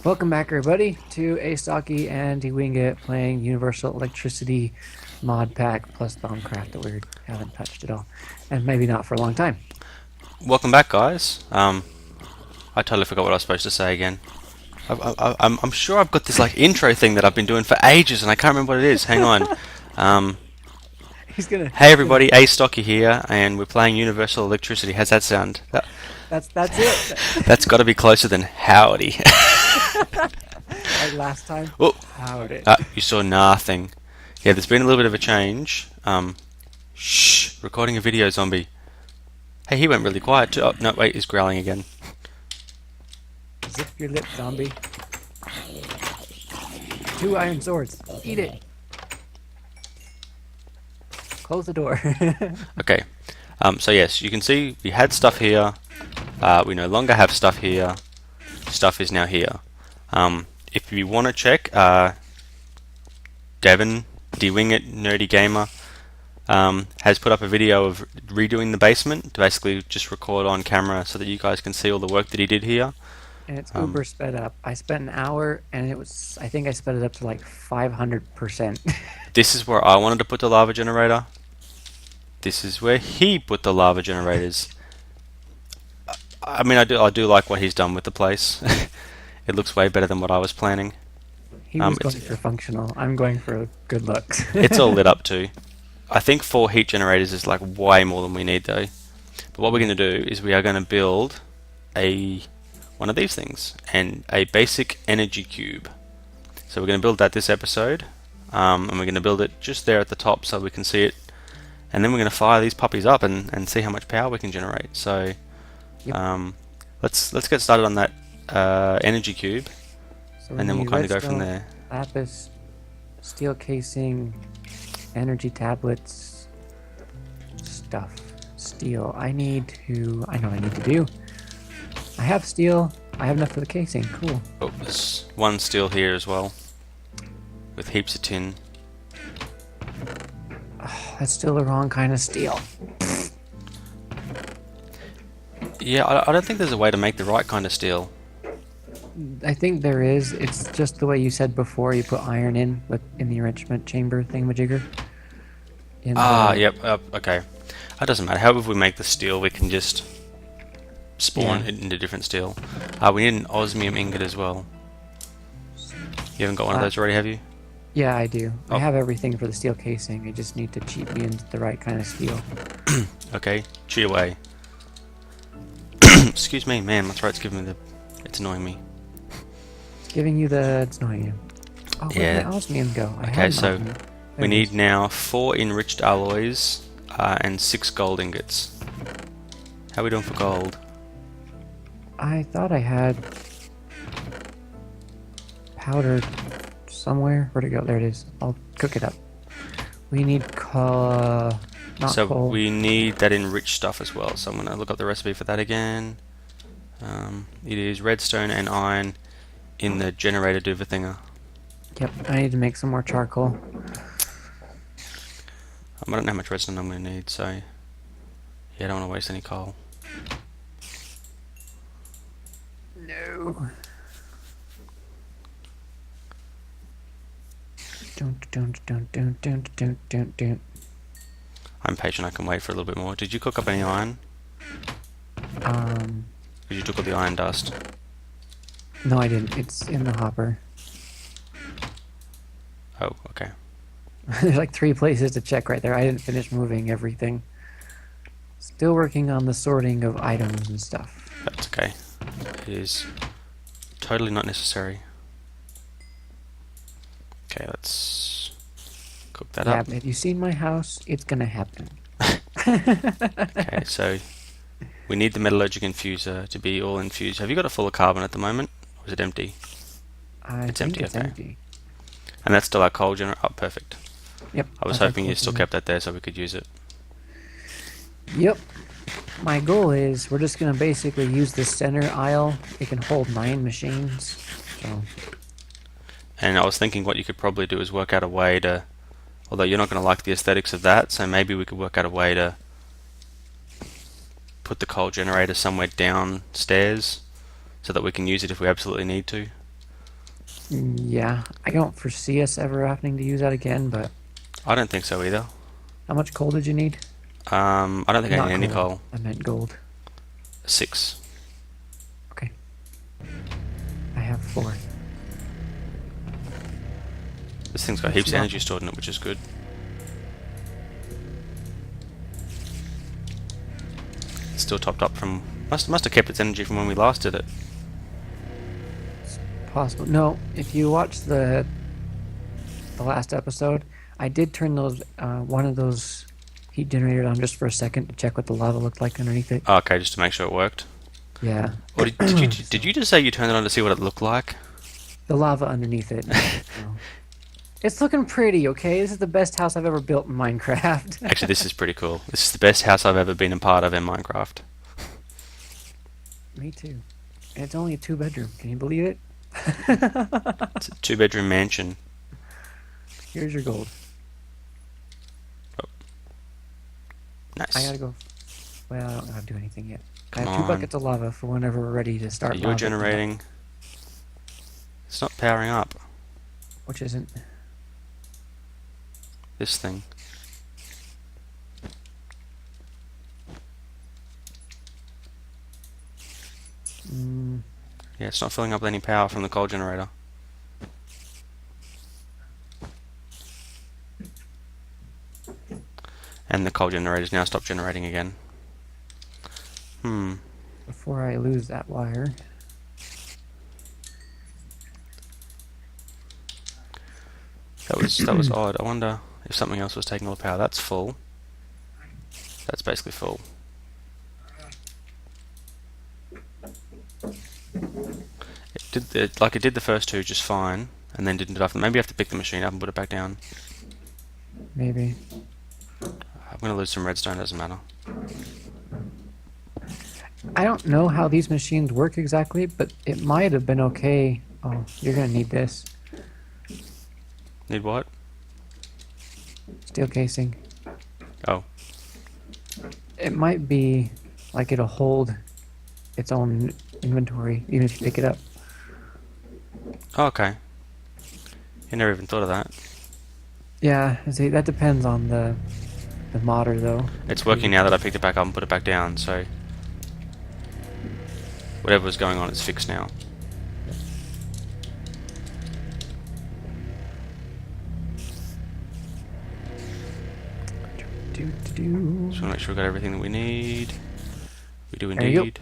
Welcome back, everybody, to Astocky and Dwinget playing Universal Electricity mod pack plus Thaumcraft that we haven't touched at all, and maybe not for a long time. Welcome back, guys. I totally forgot what I was supposed to say again. I'm sure I've got this like intro thing that I've been doing for ages, and I can't remember what it is. Hang on. Um, He's gonna, hey he's gonna. everybody, A Stocky here, and we're playing Universal Electricity. How's that sound? That's it. That's got to be closer than howdy. Like last time. Oh, How'd it? you saw nothing. Yeah, there's been a little bit of a change. Shh, recording a video, zombie. Hey, he went really quiet too. Oh, no, wait, he's growling again. Zip your lip, zombie. 2 iron swords. Eat it. Close the door. Okay. So yes, you can see we had stuff here. We no longer have stuff here. Stuff is now here. If you want to check, Devon, Dwinget Nerdy Gamer, has put up a video of redoing the basement to basically just record on camera so that you guys can see all the work that he did here. And it's Um, uber sped up. I spent an hour, and I think I sped it up to like 500%. this is where I wanted to put the lava generator. This is where he put the lava generators. I mean, I do like what he's done with the place. It looks way better than what I was planning. He was It's going for functional. I'm going for good looks. it's all lit up too. I think 4 heat generators is like way more than we need though. But what we're going to do is we are going to build a one of these things and a basic energy cube. So we're going to build that this episode, and we're going to build it just there at the top so we can see it. And then we're going to fire these puppies up and see how much power we can generate. So Yep. let's get started on that energy cube, So we and then we'll need kind of go from redstone, there. lapis, steel casing, energy tablets, stuff. Steel. I know what I need to do. I have steel. I have enough for the casing. Cool. Oh, there's one steel here as well, with heaps of tin. That's still the wrong kind of steel. Yeah, I don't think there's a way to make the right kind of steel. I think there is. It's just the way you said before. You put iron in the enrichment chamber thingamajigger. In Ah, the yep, okay. That doesn't matter. However we make the steel, we can just spawn yeah. it into different steel. We need an osmium ingot as well. You haven't got one of those already, have you? Yeah, I do. I Oh. have everything for the steel casing. I just need to cheat me into the right kind of steel. Okay, cheat away. Excuse me, man, my throat's giving me the... It's annoying me. It's giving you the... It's annoying you. Oh, where'd Yeah. my osmium go? I Okay, had an so osmium. we There it need is. now 4 enriched alloys and 6 gold ingots. How are we doing for gold? I thought I had powder somewhere. Where'd it go? There it is. I'll cook it up. We need not So coal. we need that enriched stuff as well. So I'm going to look up the recipe for that again. It is redstone and iron in the generator duva thinger. Yep, I need to make some more charcoal. I don't know how much redstone I'm going to need, so yeah, I don't want to waste any coal. No. Don't. I'm patient, I can wait for a little bit more. Did you cook up any iron? Um, Because you took all the iron dust. no, I didn't. It's in the hopper. Oh, okay. There's like 3 places to check right there. I didn't finish moving everything. Still working on the sorting of items and stuff. That's okay. It is totally not necessary. Okay, let's cook that Yeah, up. if you've seen my house, it's gonna happen. Okay, so we need the metallurgic infuser to be all infused. Have you got it full of carbon at the moment? Or is it empty? I It's think empty, it's okay. empty. And that's still our coal generator. Oh, perfect. Yep. I was that's our hoping you coal still generator. kept that there so we could use it. Yep. My goal is we're just gonna basically use the center aisle. It can hold 9 machines. So And I was thinking what you could probably do is work out a way to, although you're not going to like the aesthetics of that, so maybe we could work out a way to put the coal generator somewhere downstairs so that we can use it if we absolutely need to. Yeah, I don't foresee us ever having to use that again, but I don't think so either. how much coal did you need? I don't think I need Not any coal. coal. I meant gold. 6. Okay. I have 4. This thing's got heaps of energy stored in it, which is good. It's still topped up from... Must have kept its energy from when we last did it. Possible. No, if you watch the last episode, I did turn those one of those heat generators on just for a second to check what the lava looked like underneath it. Oh, okay, just to make sure it worked. Yeah. Or did you just say you turned it on to see what it looked like? The lava underneath it. No. It's looking pretty, okay? This is the best house I've ever built in Minecraft. Actually, this is pretty cool. This is the best house I've ever been a part of in Minecraft. Me too. And it's only a 2-bedroom. Can you believe it? It's a 2-bedroom mansion. Here's your gold. Oh. Nice. I gotta go. Well, I don't know how to do anything yet. Come I have 2 on. buckets of lava for whenever we're ready to start. You're generating. It's not powering up. Which isn't. This thing. Yeah, it's not filling up with any power from the coal generator. And the coal generator's now stopped generating again. Before I lose that wire. That was odd. I wonder if something else was taking all the power. That's full. That's basically full. It did the first 2 just fine, and then didn't do after. Maybe you have to pick the machine up and put it back down. Maybe. I'm gonna lose some redstone. Doesn't matter. I don't know how these machines work exactly, but it might have been okay. Oh, you're gonna need this. Need what? Steel casing. Oh. It might be like it'll hold its own inventory even if you pick it up. Oh, okay. I never even thought of that. Yeah, see, that depends on the modder though. It's working now that I picked it back up and put it back down, so whatever was going on is fixed now. Just want to make sure we got everything that we need. We do There you go. indeed.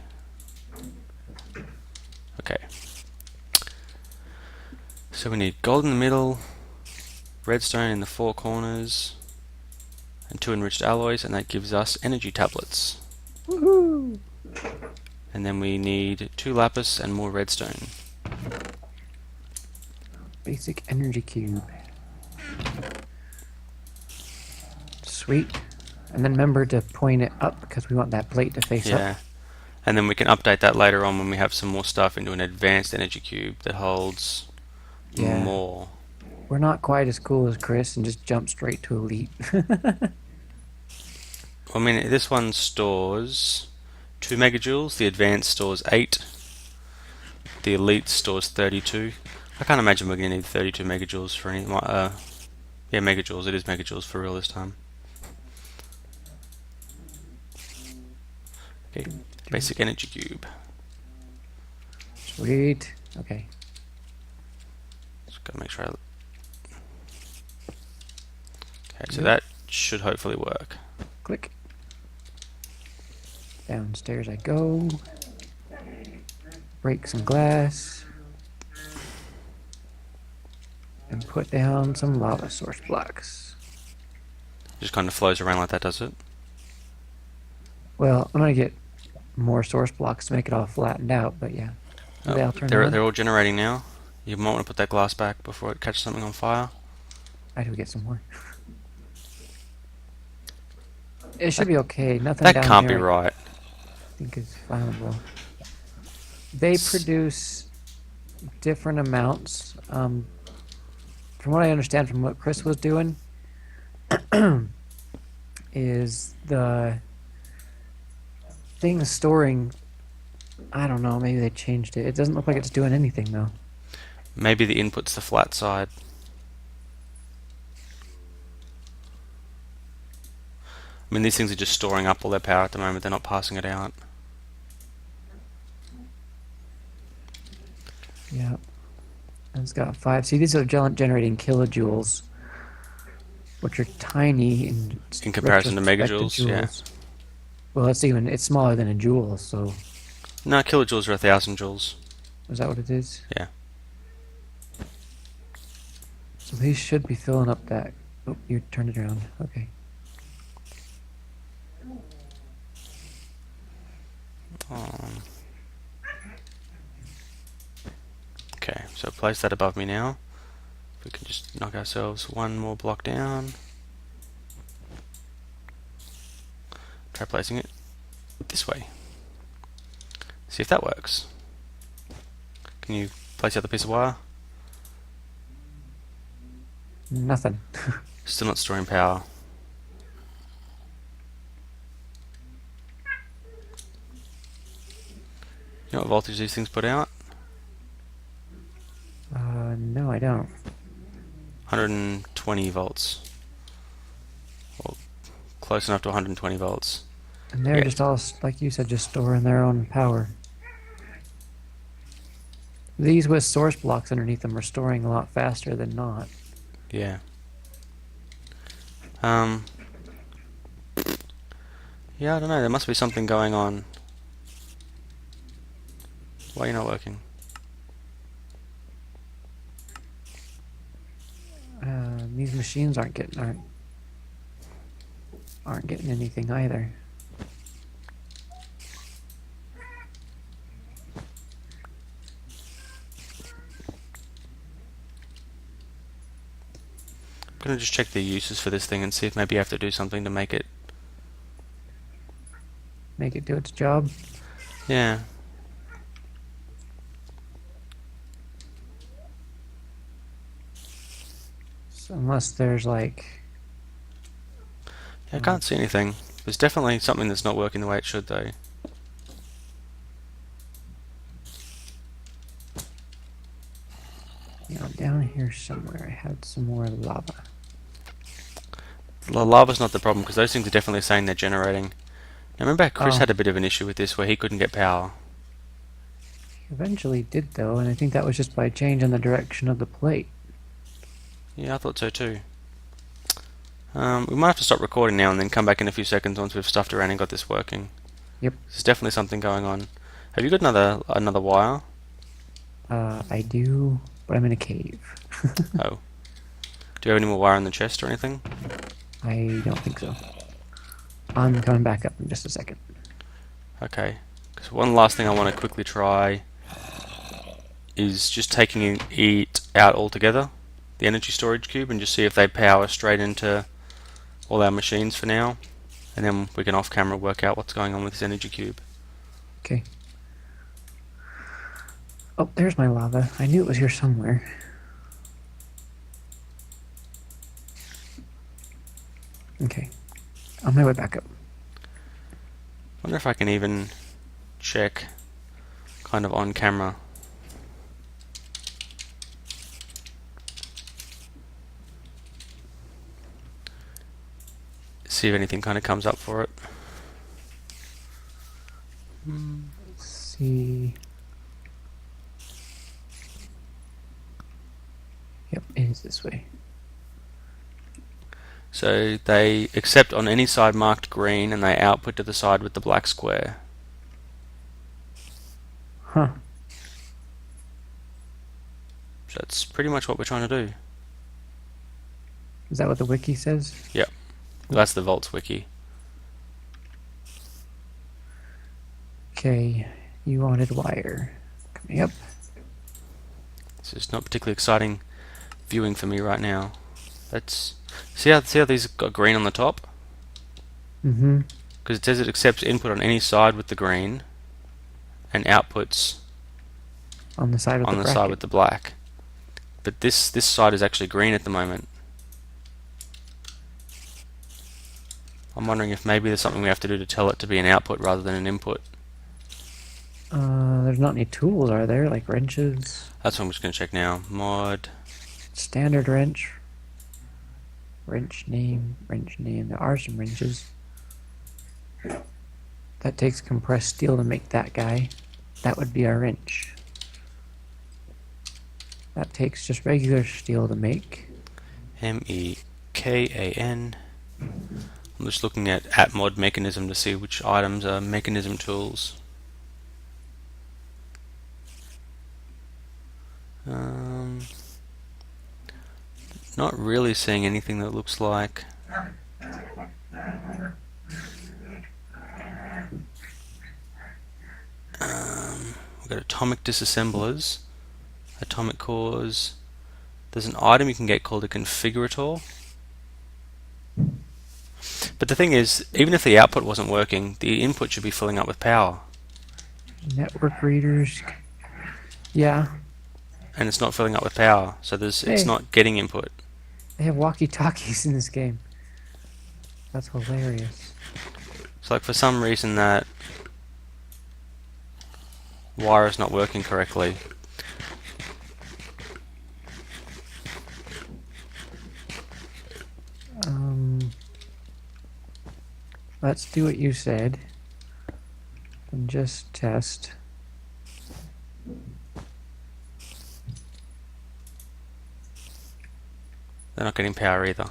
Okay. So we need gold in the middle, redstone in the 4 corners, and 2 enriched alloys, and that gives us energy tablets. Woohoo! And then we need 2 lapis and more redstone. Basic energy cube. Sweet. And then remember to point it up because we want that plate to face Yeah. up. And then we can update that later on when we have some more stuff into an advanced energy cube that holds more. We're not quite as cool as Chris and just jump straight to elite. I mean, this one stores 2 megajoules, the advanced stores 8, the elite stores 32. I can't imagine we're going to need 32 megajoules for any... yeah, megajoules, it is megajoules for real this time. Okay, basic energy cube. Sweet. Okay. Just gotta make sure I... Okay, so that should hopefully work. Click. Downstairs I go. Break some glass. And put down some lava source blocks. Just kind of flows around like that, does it? Well, I'm gonna get more source blocks to make it all flattened out, but yeah. They'll turn on. They're all generating now. You might want to put that glass back before it catches something on fire. I do get some more. It should be okay. Nothing That down can't be here right. I think is flammable. They produce different amounts. From what I understand from what Chris was doing, is the thing storing... I don't know, maybe they changed it. It doesn't look like it's doing anything, though. Maybe the input's the flat side. I mean, these things are just storing up all their power at the moment, they're not passing it out. Yeah. And it's got 5. See, these are generating kilojoules, which are tiny In comparison to megajoules, yeah. Well, it's smaller than a joule, so... No, kilojoules are 1,000 joules. Is that what it is? Yeah. So these should be filling up that... Oh, you turned it around. Okay. Okay, so place that above me now. If we can just knock ourselves one more block down. Try placing it this way. See if that works. Can you place the other piece of wire? Nothing. Still not storing power. You know what voltage these things put out? No, I don't. 120 volts. Or close enough to 120 volts. And they're just all, like you said, just storing their own power. These with source blocks underneath them are storing a lot faster than not. Yeah. Yeah, I don't know, there must be something going on. Why are you not working? These machines aren't getting anything either. I'm gonna just check the uses for this thing and see if maybe I have to do something to make it do its job. Yeah. So unless there's like... Yeah, I can't see anything. There's definitely something that's not working the way it should though. You know, down here somewhere I had some more lava. The lava's not the problem because those things are definitely saying they're generating. Now remember how Chris Oh. had a bit of an issue with this where he couldn't get power? He eventually did though, and I think that was just by changing the direction of the plate. Yeah, I thought so too. We might have to stop recording now and then come back in a few seconds once we've stuffed around and got this working. Yep. There's definitely something going on. Have you got another wire? I do, but I'm in a cave. Oh. Do you have any more wire in the chest or anything? I don't think so. I'm coming back up in just a second. Okay. Because one last thing I want to quickly try is just taking it out altogether, the energy storage cube, and just see if they power straight into all our machines for now, and then we can off camera work out what's going on with this energy cube. Okay. Oh, there's my lava. I knew it was here somewhere. Okay. On my way back up. Wonder if I can even check kind of on camera. See if anything kind of comes up for it. Let's see. Yep, it is this way. So they accept on any side marked green and they output to the side with the black square. Huh. So that's pretty much what we're trying to do. Is that what the wiki says? Yep. That's the Volts wiki. Okay, you wanted wire. Coming up. This is not particularly exciting viewing for me right now. Let's see how these got green on the top? Mm-hmm. Because it says it accepts input on any side with the green and outputs On the side with on the the bracket. side with the black. But this side is actually green at the moment. I'm wondering if maybe there's something we have to do to tell it to be an output rather than an input. There's not any tools, are there? Like wrenches? That's what I'm just going to check now. Mod. Standard wrench. Wrench name. There are some wrenches. That takes compressed steel to make that guy. That would be our wrench. That takes just regular steel to make. MEKAN. I'm just looking at mod mechanism to see which items are mechanism tools. Not really seeing anything that looks like. We've got atomic disassemblers, atomic cores. There's an item you can get called a configurator. But the thing is, even if the output wasn't working, the input should be filling up with power. Network readers. Yeah. And it's not filling up with power, so it's not getting input. They have walkie-talkies in this game. That's hilarious. It's like for some reason that wire is not working correctly. Let's do what you said and just test. They're not getting power either.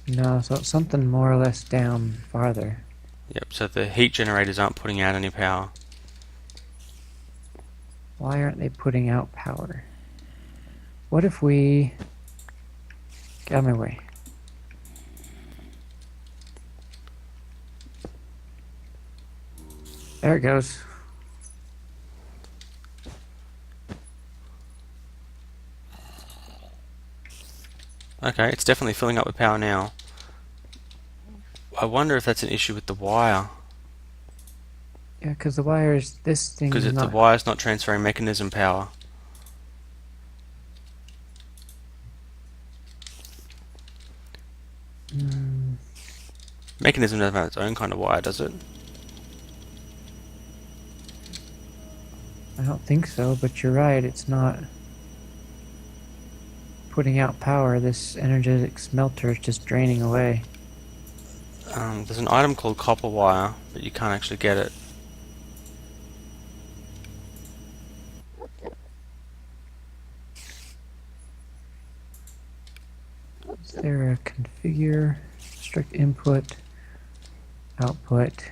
No, so it's something more or less down farther. Yep, so the heat generators aren't putting out any power. Why aren't they putting out power? What if we... Get out of my way. There it goes. Okay, it's definitely filling up with power now. I wonder if that's an issue with the wire. Yeah, because the wires, this thing Because is the not... wire's not transferring mechanism power. Mechanism doesn't have its own kind of wire, does it? I don't think so, but you're right, it's not putting out power. This energetic smelter is just draining away. There's an item called copper wire, but you can't actually get it. Is there a configure, strict input, output?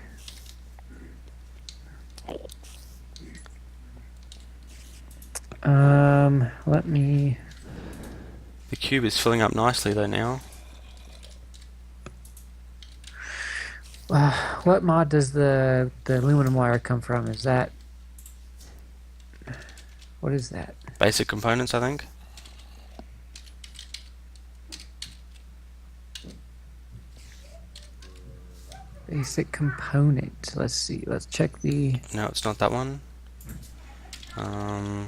Let me... The cube is filling up nicely though now. What mod does the aluminum wire come from? Is that... What is that? Basic components, I think. Basic component. Let's see. Let's check the... No, it's not that one. I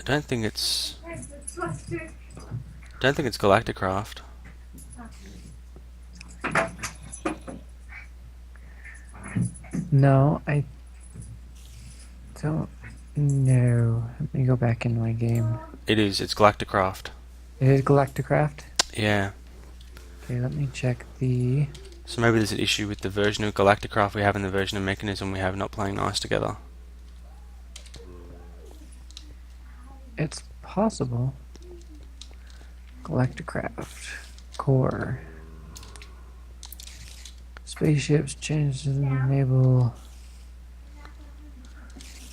don't think it's Galacticraft. No, I don't know. Let me go back in my game. It's Galacticraft. It is Galacticraft? Yeah. Okay, let me check the... So maybe there's an issue with the version of Galacticraft we have and the version of Mechanism we have not playing nice together. It's possible. Galacticraft. Core. Spaceships change to enable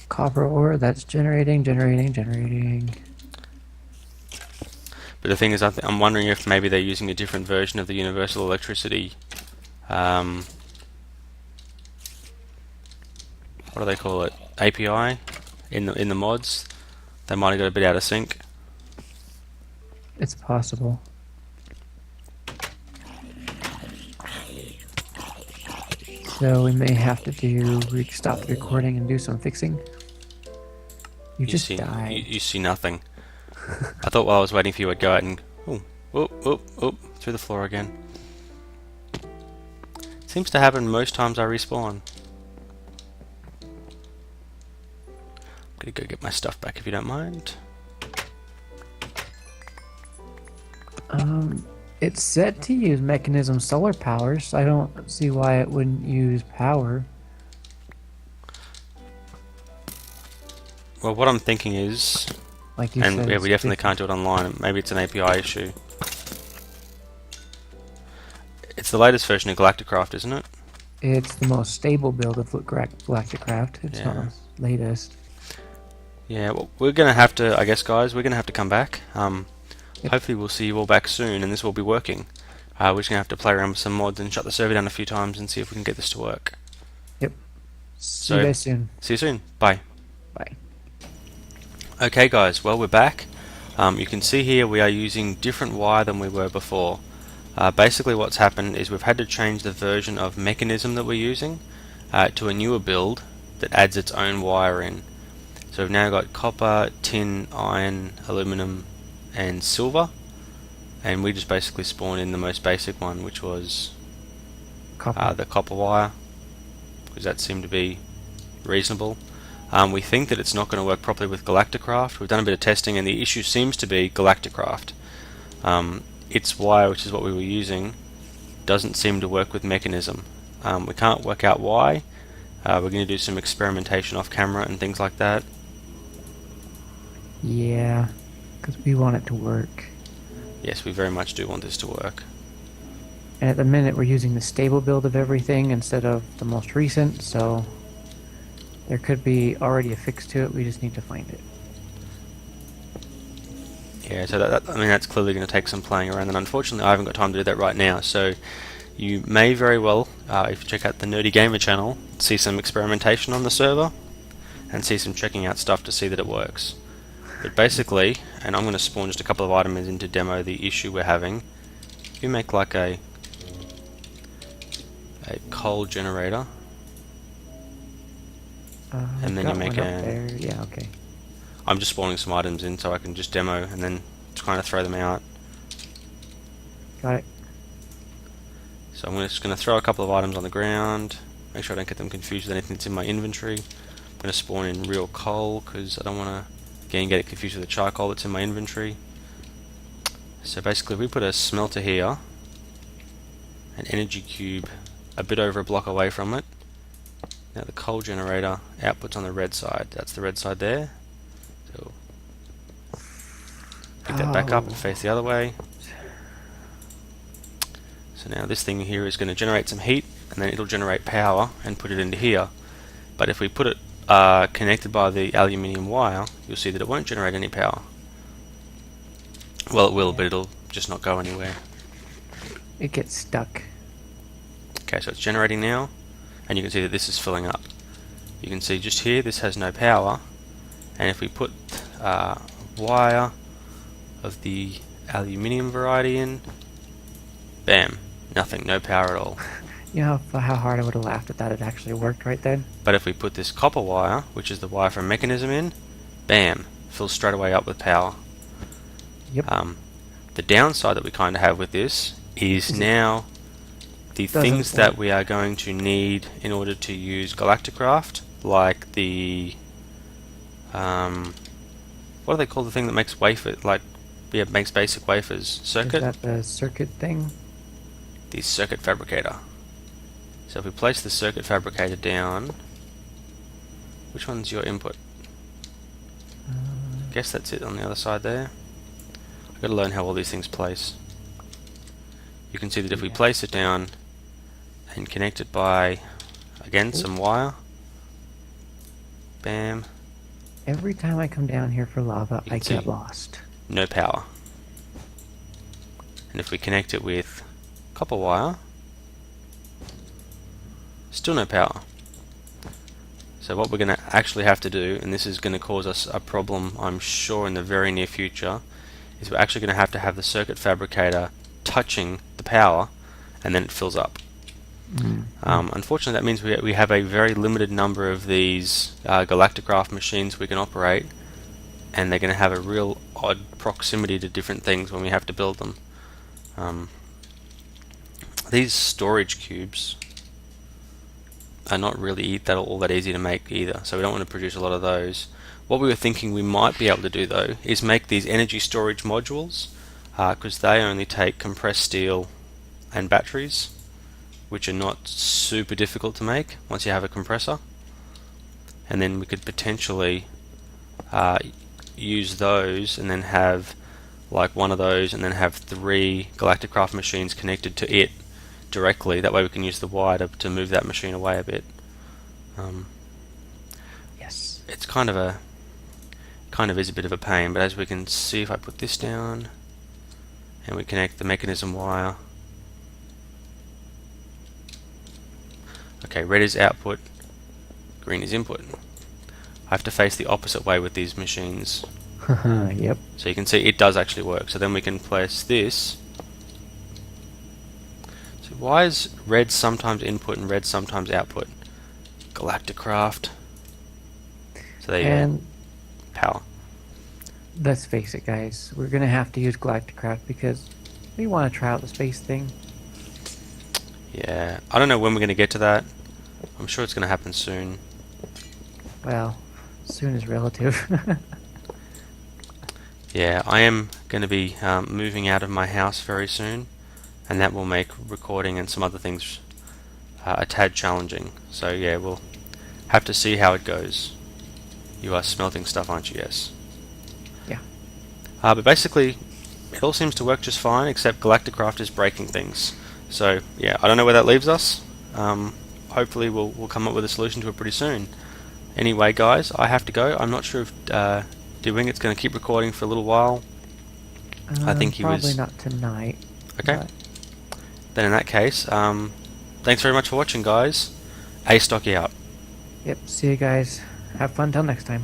copper ore. That's generating. But the thing is, I'm wondering if maybe they're using a different version of the universal electricity. What do they call it? API in the mods. They might have got a bit out of sync. It's possible. So we may have to stop the recording and do some fixing. You just died. You see nothing. I thought while I was waiting for you, I'd go out and through the floor again. Seems to happen most times I respawn. I'm gonna go get my stuff back if you don't mind. It's set to use mechanism solar power, so I don't see why it wouldn't use power. Well, what I'm thinking is, Like you and said, yeah, it's we definitely 50 can't do it online. Maybe it's an API issue. It's the latest version of Galacticraft, isn't it? It's the most stable build of Galacticraft. It's not Yeah. the latest. Yeah, well, we're gonna have to, I guess, guys, we're gonna have to come back. Yep. Hopefully we'll see you all back soon, and this will be working. We're just gonna have to play around with some mods and shut the server down a few times and see if we can get this to work. Yep. See you guys soon. See you soon. Bye. Bye. Okay, guys. Well, we're back. You can see here we are using different wire than we were before. Basically, what's happened is we've had to change the version of mechanism that we're using to a newer build that adds its own wire in. So we've now got copper, tin, iron, aluminum, and silver, and we just basically spawned in the most basic one, which was Copper. the copper wire, because that seemed to be reasonable. We think that it's not going to work properly with Galacticraft. We've done a bit of testing, and the issue seems to be Galacticraft. Its wire, which is what we were using, doesn't seem to work with mechanism. We can't work out why. We're going to do some experimentation off camera and things like that. Yeah, because we want it to work. Yes, we very much do want this to work. And at the minute, we're using the stable build of everything instead of the most recent, so there could be already a fix to it. We just need to find it. Yeah, so I mean, that's clearly going to take some playing around, and unfortunately I haven't got time to do that right now. So you may very well, if you check out the Nerdy Gamer channel, see some experimentation on the server and see some checking out stuff to see that it works. But basically, and I'm going to spawn just a couple of items in to demo the issue we're having. You make like a coal generator, and then you make there. Yeah, okay. I'm just spawning some items in so I can just demo and then kind of throw them out. Got it. So I'm just going to throw a couple of items on the ground, make sure I don't get them confused with anything that's in my inventory. I'm going to spawn in real coal because I don't want to again get it confused with the charcoal that's in my inventory. So basically we put a smelter here, an energy cube a bit over a block away from it. Now the coal generator output's on the red side. That's the red side there. So pick that back up and face the other way. So now this thing here is going to generate some heat, and then it'll generate power and put it into here. But if we put it connected by the aluminium wire, you'll see that it won't generate any power. Well, it will, but it'll just not go anywhere. It gets stuck. Okay, so it's generating now, and you can see that this is filling up. You can see just here, this has no power, and if we put wire of the aluminium variety in, bam, nothing, no power at all. You know how hard I would have laughed if that had actually worked right then? But if we put this copper wire, which is the wire from mechanism in, bam, fills straight away up with power. Yep. The downside that we kind of have with this is now the doesn't things that work. we are going to need in order to use Galacticraft, like the what do they call the thing that makes wafer, like, yeah, makes basic wafers? Circuit? Is that the circuit thing? The circuit fabricator. So if we place the circuit fabricator down, which one's your input? I guess that's it on the other side there. I've got to learn how all these things place. You can see that if we place it down and connect it by, again, some wire, bam, Every time I come down here for lava, I see. get lost. no power. And if we connect it with copper wire, still no power. So what we're going to actually have to do, and this is going to cause us a problem I'm sure in the very near future, is we're actually going to have the circuit fabricator touching the power, and then it fills up. Unfortunately, that means we have a very limited number of these Galacticraft machines we can operate, and they're going to have a real odd proximity to different things when we have to build them. These storage cubes are not really all that easy to make either, so we don't want to produce a lot of those. What we were thinking we might be able to do though is make these energy storage modules, because they only take compressed steel and batteries, which are not super difficult to make once you have a compressor. And then we could potentially use those and then have like one of those and then have 3 Galacticraft machines connected to it directly. That way we can use the wire to move that machine away a bit. Yes. It's kind of is a bit of a pain, but as we can see, if I put this down and we connect the mechanism wire. Okay, red is output, green is input. I have to face the opposite way with these machines. Yep. So you can see it does actually work. So then we can place this. So why is red sometimes input and red sometimes output? Galacticraft. So there you And go. Power. let's face it, guys. We're gonna have to use Galacticraft because we want to try out the space thing. Yeah, I don't know when we're going to get to that. I'm sure it's going to happen soon. Well, soon is relative. Yeah, I am going to be moving out of my house very soon, and that will make recording and some other things a tad challenging. So yeah, we'll have to see how it goes. You are smelting stuff, aren't you? Yes. Yeah. But basically, it all seems to work just fine, except Galacticraft is breaking things. So yeah, I don't know where that leaves us. Hopefully we'll come up with a solution to it pretty soon. Anyway, guys, I have to go. I'm not sure if Dwinget's going to keep recording for a little while. I think he probably was... not tonight. Okay. but- Then in that case, thanks very much for watching, guys. Astocky out. Yep. See you guys. Have fun till next time.